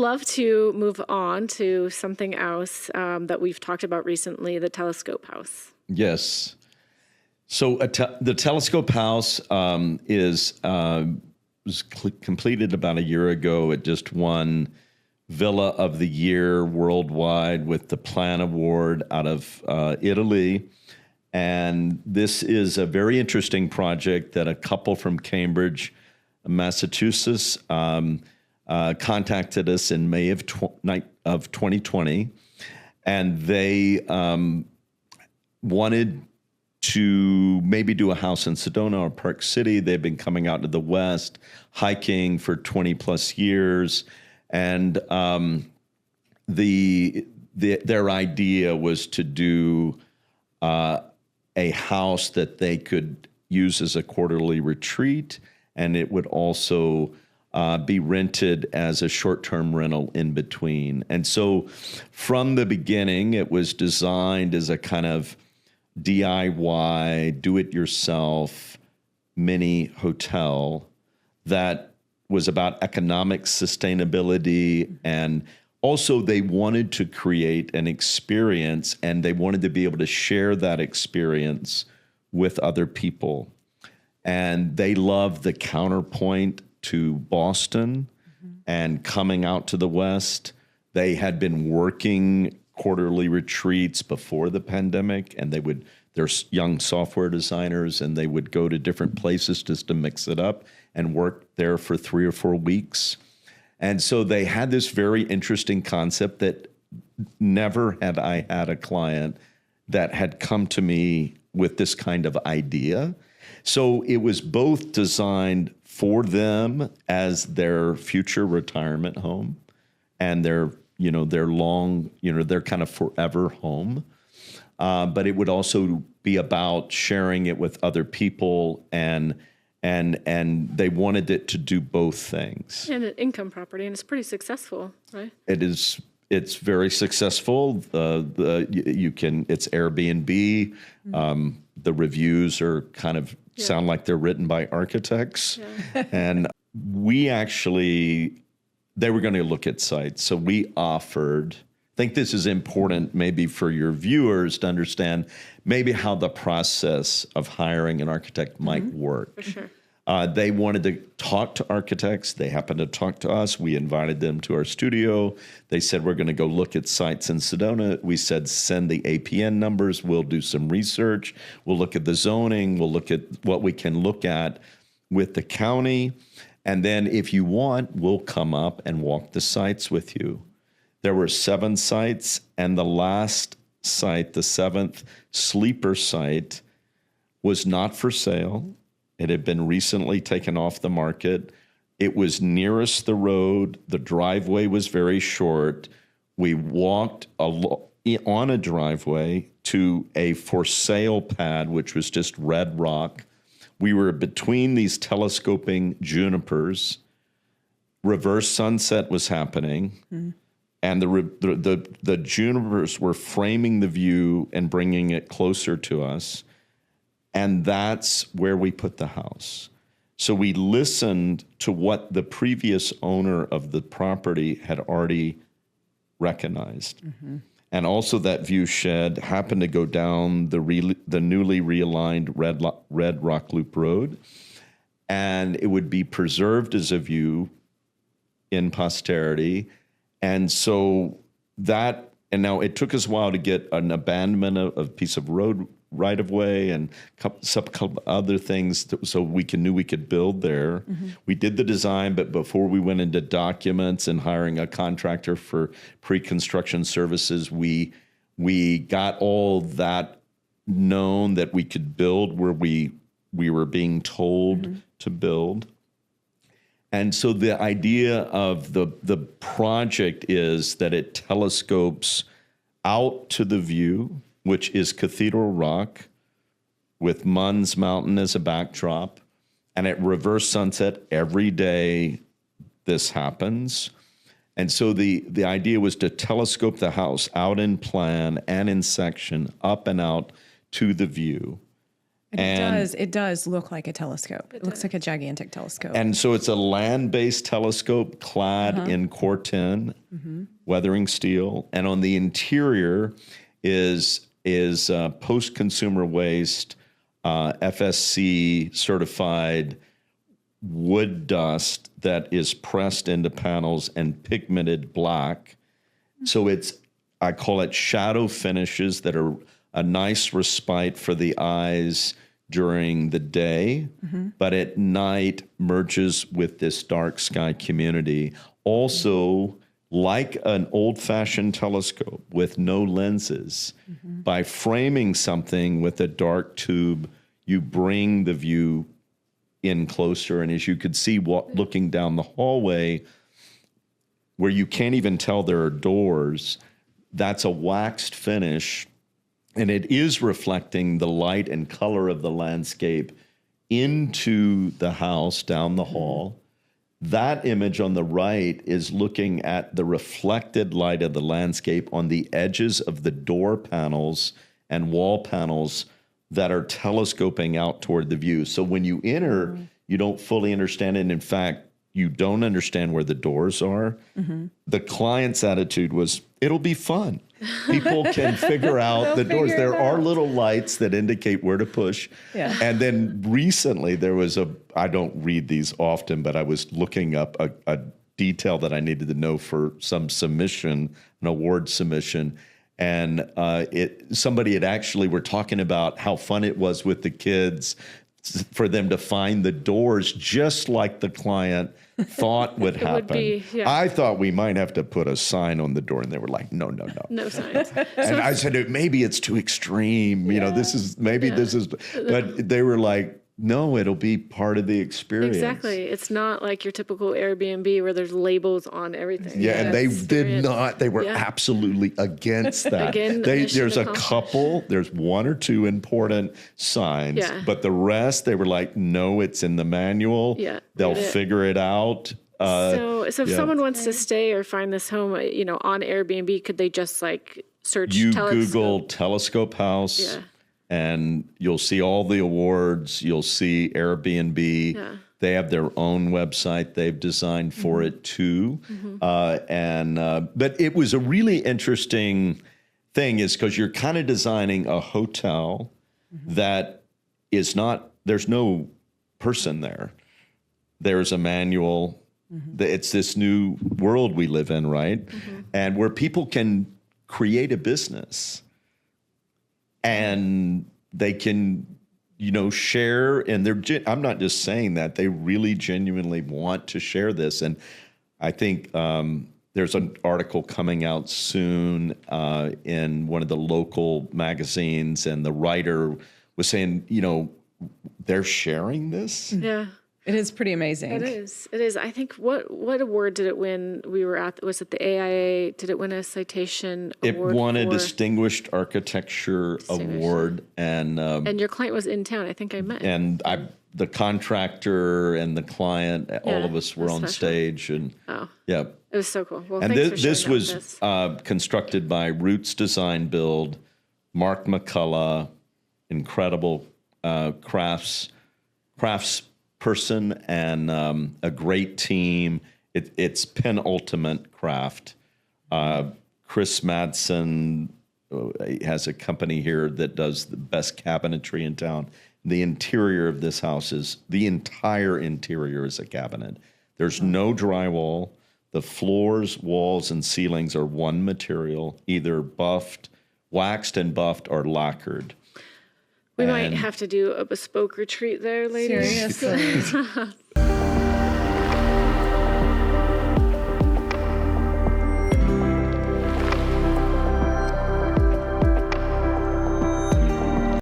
love to move on to something else that we've talked about recently, the telescope house. Yes. So the telescope house was completed about a year ago. It just won Villa of the Year worldwide with the Plan Award out of Italy. And this is a very interesting project that a couple from Cambridge, Massachusetts, contacted us in May of 2020. And they wanted to maybe do a house in Sedona or Park City. They've been coming out to the West, hiking for 20 plus years. And their idea was to do a house that they could use as a quarterly retreat, and it would also be rented as a short-term rental in between. And so from the beginning, it was designed as a kind of DIY, do-it-yourself mini hotel that was about economic sustainability, and also they wanted to create an experience, and they wanted to be able to share that experience with other people. And they loved the counterpoint to Boston and coming out to the West. They had been working quarterly retreats before the pandemic, and they're young software designers, and they would go to different places just to mix it up and work there for 3 or 4 weeks. And so they had this very interesting concept that never had I had a client that had come to me with this kind of idea. So it was both designed for them as their future retirement home and their long, their kind of forever home. But it would also be about sharing it with other people, and they wanted it to do both things. And an income property, and it's pretty successful, right? It is. It's very successful. It's Airbnb. The reviews are kind of sound like they're written by architects, and they were going to look at sites. So we offered, I think this is important maybe for your viewers to understand maybe how the process of hiring an architect might work. For sure. They wanted to talk to architects. They happened to talk to us. We invited them to our studio. They said, we're going to go look at sites in Sedona. We said, send the APN numbers. We'll do some research. We'll look at the zoning. We'll look at what we can look at with the county. And then if you want, we'll come up and walk the sites with you. There were 7 sites, and the last site, the 7th sleeper site, was not for sale. It had been recently taken off the market. It was nearest the road. The driveway was very short. We walked on a driveway to a for sale pad, which was just red rock. We were between these telescoping junipers. Reverse sunset was happening, and the junipers were framing the view and bringing it closer to us. And that's where we put the house. So we listened to what the previous owner of the property had already recognized. And also that view shed happened to go down the newly realigned Red Rock Loop Road, and it would be preserved as a view in posterity. And so and now it took us a while to get an abandonment of a piece of road right of way and a couple other things so we knew we could build there. We did the design, but before we went into documents and hiring a contractor for pre-construction services, we got all that known that we could build where we were being told to build. And so the idea of the project is that it telescopes out to the view, which is Cathedral Rock, with Munns Mountain as a backdrop. And at reverse sunset, every day this happens. And so the idea was to telescope the house out in plan and in section, up and out to the view. It does look like a telescope. It looks like a gigantic telescope. And so it's a land-based telescope clad in Corten, weathering steel, and on the interior is post-consumer waste, FSC certified wood dust that is pressed into panels and pigmented black. So I call it shadow finishes that are a nice respite for the eyes during the day, but at night merges with this dark sky community. Also, like an old-fashioned telescope with no lenses, by framing something with a dark tube, you bring the view in closer. And as you could see looking down the hallway, where you can't even tell there are doors, that's a waxed finish, and it is reflecting the light and color of the landscape into the house down the hall. That image on the right is looking at the reflected light of the landscape on the edges of the door panels and wall panels that are telescoping out toward the view. So when you enter, you don't fully understand it. And in fact, you don't understand where the doors are. The client's attitude was, it'll be fun. People can figure out the doors. There are little lights that indicate where to push. Yeah. And then recently there was I don't read these often, but I was looking up a detail that I needed to know for some submission, an award submission. And somebody had actually were talking about how fun it was with the kids for them to find the doors just like the client thought would happen. I thought we might have to put a sign on the door, and they were like, no. No signs. And I said, maybe it's too extreme. You know, this is, but they were like, no, it'll be part of the experience. Exactly. It's not like your typical Airbnb where there's labels on everything. Yeah, and they did not. They were absolutely against that. Again, there's there's one or two important signs, but the rest, they were like, no, it's in the manual. Yeah, they'll figure it out. So if someone wants to stay or find this home, on Airbnb, could they just search telescope? Google telescope house. And you'll see all the awards. You'll see Airbnb. Yeah. They have their own website they've designed for it too. But it was a really interesting thing, is because you're kind of designing a hotel that is not. There's no person there. There's a manual. It's this new world we live in, right? And where people can create a business. And they can, share, and I'm not just saying that, they really genuinely want to share this. And I think there's an article coming out soon in one of the local magazines, and the writer was saying, they're sharing this. Yeah. It is pretty amazing. It is. I think what award did it win? Was it the AIA? Did it win a citation award? It won a Distinguished Architecture Award, and your client was in town. I think I met. And the contractor and the client, all of us were on stage, and it was so cool. Well, and thanks this for was constructed by Roots Design Build, Mark McCullough, incredible crafts person, and a great team. It's penultimate craft. Chris Madsen has a company here that does the best cabinetry in town. The interior of this house the entire interior is a cabinet. There's no drywall. The floors, walls, and ceilings are one material, either waxed and buffed, or lacquered. We might have to do a bespoke retreat there later. Seriously.